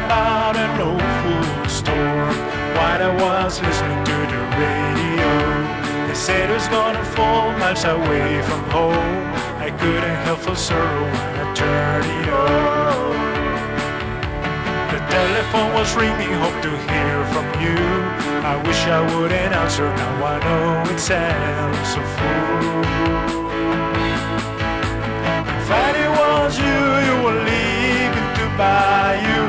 about an awful storm while I was listening to the radio. They said it was gonna fall miles away from home. I couldn't help for sorrow when I turned it on. The telephone was ringing, hope to hear from you. I wish I wouldn't answer, now I know it sounds so fool. If it was you, you were leaving to buy you.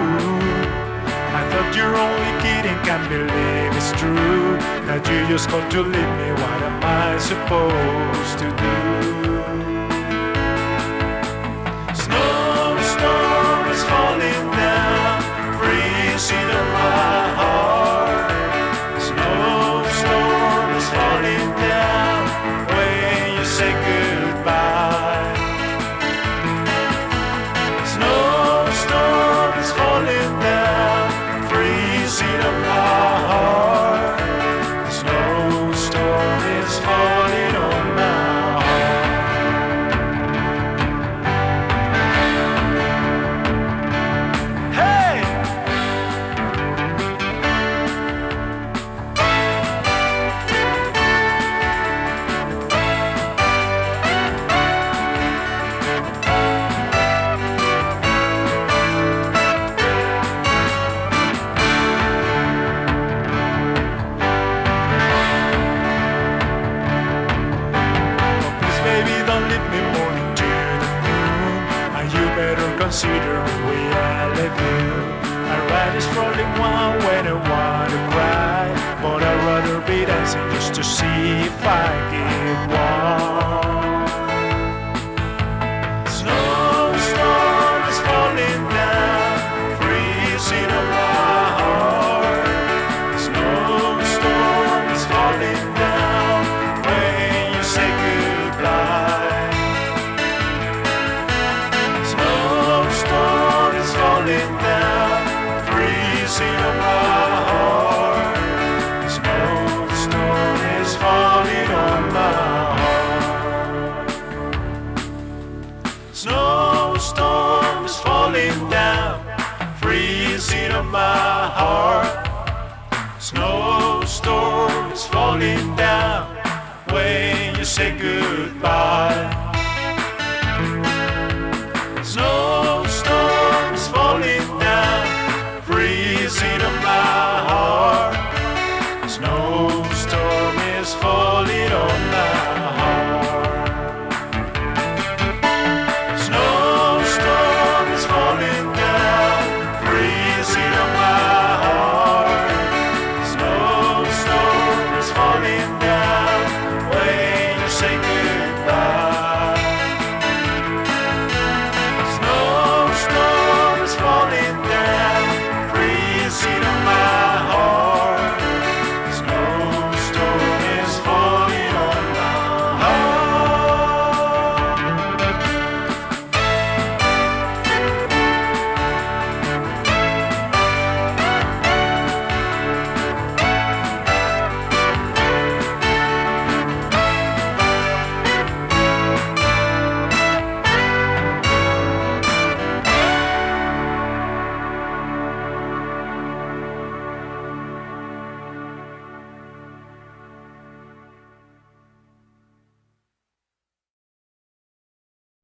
I thought you're only kidding, can't believe it's true. That you just called to leave me, what am I supposed to do? Snowstorm is falling down, freezing on my heart. Snowstorm is falling down when you say goodbye. Snowstorm is falling down, freezing on my heart. Snowstorm is falling on my heart. Hey! Baby, don't leave me mourning to the moon. And you better consider the way I love you. I ride this rolling one when I want to cry, but I'd rather be dancing just to see if I get warm. Snowstorm is falling down, freezing on my heart. Snowstorm is falling down when you say goodbye. Snowstorm is falling down, freezing on my heart. Snowstorm is falling on my heart. Snowstorm is falling down, freezing on my heart. Snowstorm is falling down when you say goodbye.